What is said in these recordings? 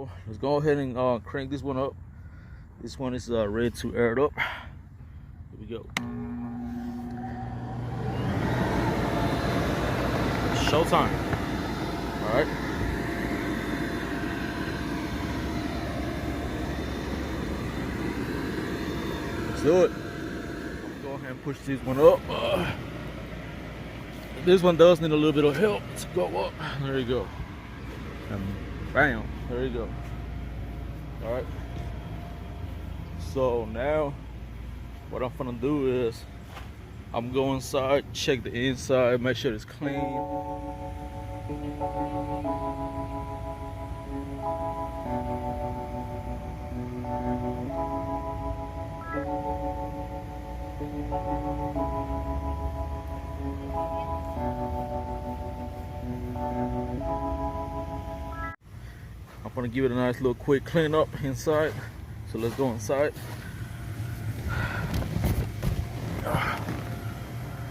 go. Let's go ahead and crank this one up. This one is ready to air it up. Here we go. Showtime. All right. Let's do it. Go ahead and push this one up. This one does need a little bit of help to go up. There you go. And bam. There you go. All right. So now, what I'm gonna do is, I'm going inside, check the inside, make sure it's clean. I'm gonna give it a nice little quick clean up inside. So let's go inside.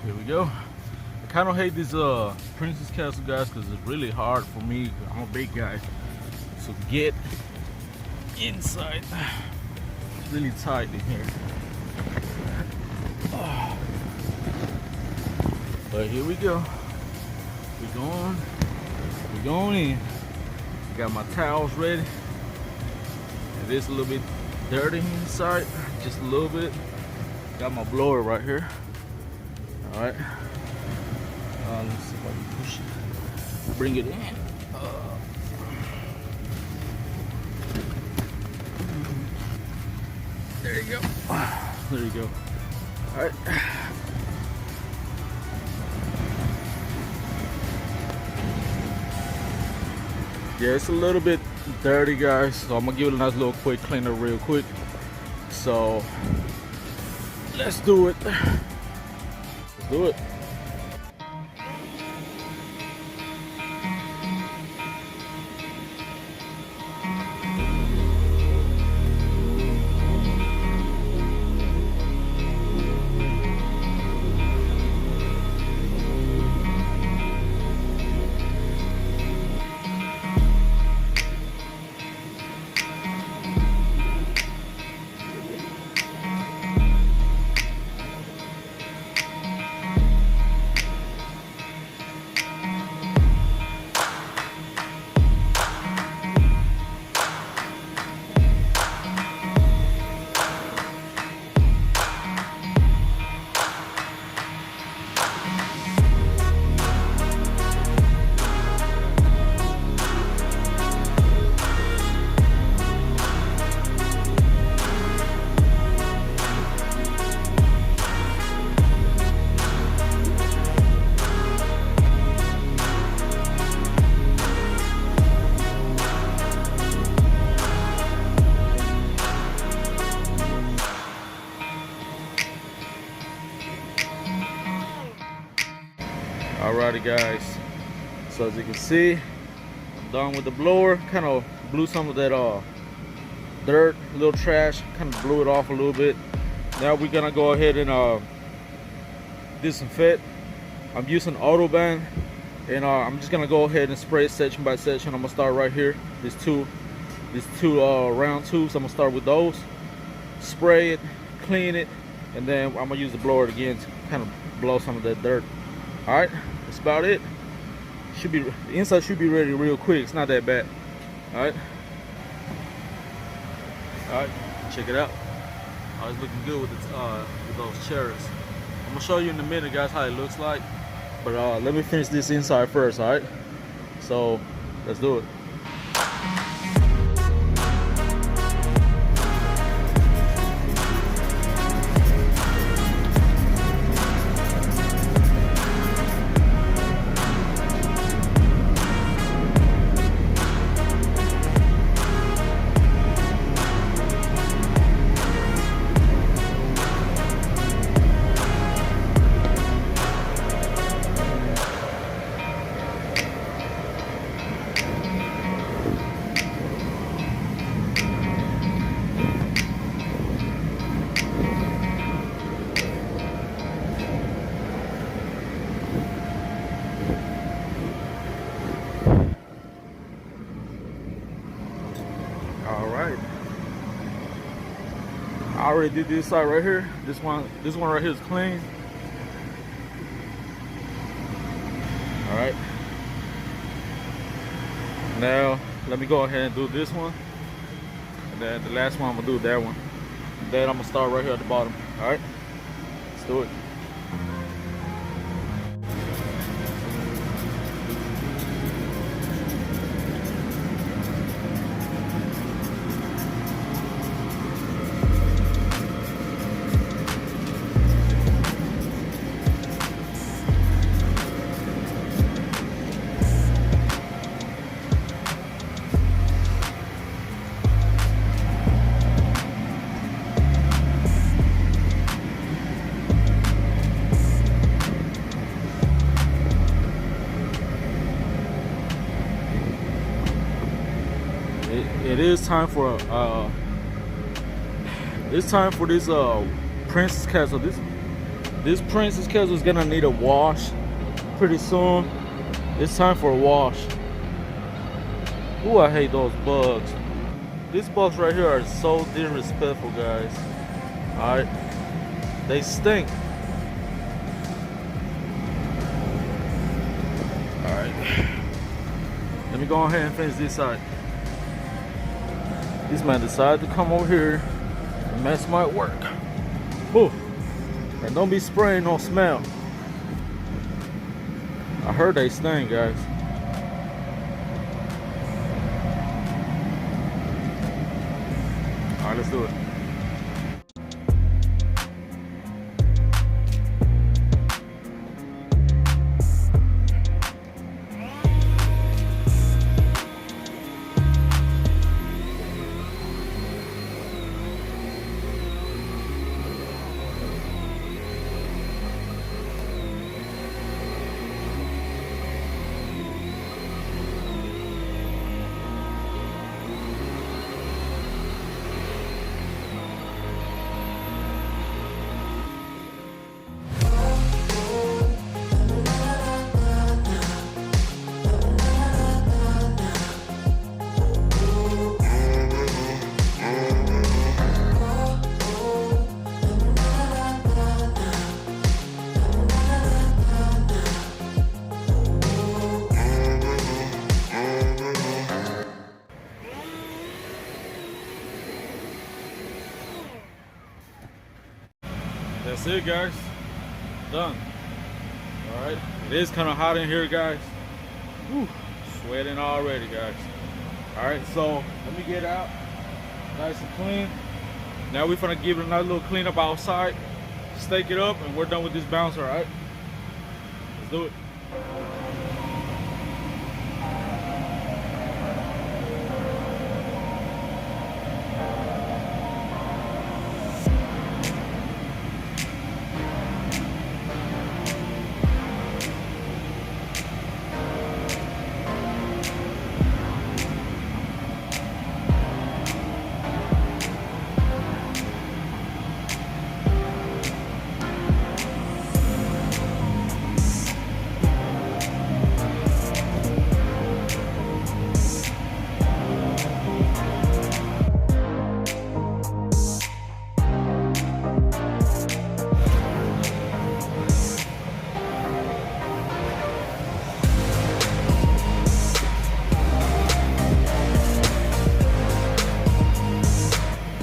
Here we go. I kind of hate this Princess Castle, guys, because it's really hard for me. I'm a big guy, so get inside. It's really tight in here. But here we go. We're going in. Got my towels ready. It is a little bit dirty inside, just a little bit. Got my blower right here. All right. Let's see if I can push it. Bring it in. There you go. There you go. All right. Yeah, it's a little bit dirty, guys, so I'm gonna give it a nice little quick cleaner real quick. So let's do it. Let's do it. Alrighty, guys, so as you can see, I'm done with the blower. Kind of blew some of that dirt, little trash, kind of blew it off a little bit. Now we're gonna go ahead and disinfect. I'm using Autobahn, and I'm just gonna go ahead and spray it section by section. I'm gonna start right here. These two round tubes. I'm gonna start with those, spray it, clean it, and then I'm gonna use the blower again to kind of blow some of that dirt. All right, that's about it. The inside should be ready real quick. It's not that bad. All right, check it out. Oh, it's looking good with those cherries. I'm gonna show you in a minute, guys, how it looks like. But let me finish this inside first. All right, so let's do it. right. I already did this side right here. This one right here is clean. All right. Now let me go ahead and do this one, and then the last one I'm gonna do that one. And then I'm gonna start right here at the bottom. All right. Let's do it. It is time for it's time for this Princess Castle. This Princess Castle is gonna need a wash pretty soon. It's time for a wash. Ooh, I hate those bugs. These bugs right here are so disrespectful, guys. Alright. They stink. Alright. Let me go ahead and finish this side. This man decided to come over here and mess my work. Whew. And don't be spraying no smell. I heard they stink, guys. Alright, let's do it. That's it, guys. Done. All right. It is kind of hot in here, guys. Whew. Sweating already, guys. All right. So let me get out. Nice and clean. Now we're gonna give it another little cleanup outside. Stake it up, and we're done with this bouncer. All right. Let's do it.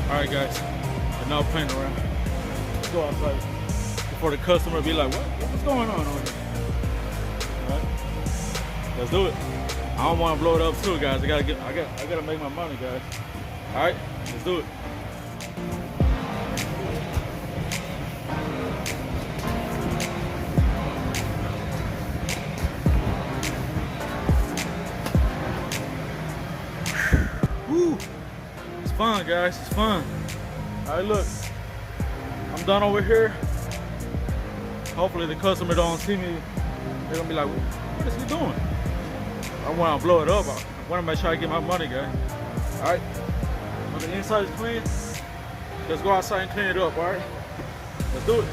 Alright guys, we're now playing around. Let's go outside before the customer be like, what's going on over here? Alright, let's do it. I don't want to blow it up too, guys. I gotta make my money, guys. Alright, let's do it. Woo! It's fun, guys. It's fun. All right, look. I'm done over here. Hopefully the customer don't see me. They're gonna be like, what is he doing? I want to blow it up. I want to make sure I get my money, guys. All right. When the inside is clean, let's go outside and clean it up. All right. Let's do it.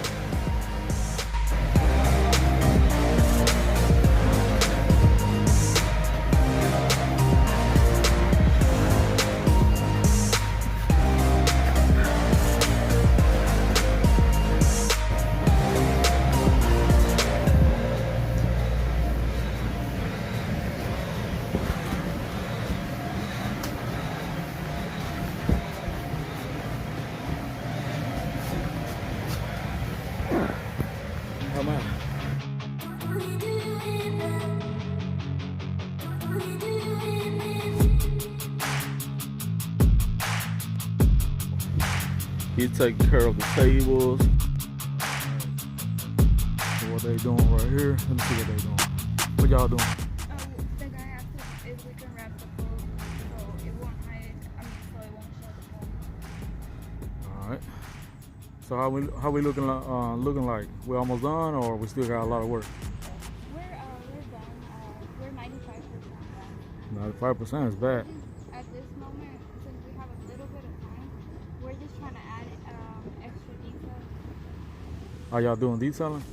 He's taking care of the tables. So what they doing right here? Let me see what they doing. What y'all doing? The guy asked if we can wrap the food so it won't hide. So it won't show the phone. All right. So how we looking like? We almost done, or we still got a lot of work? We're done. We're 95% done. 95% is bad. At this moment, since we have a little bit of time, we're just trying to add extra details. Are y'all doing detailing?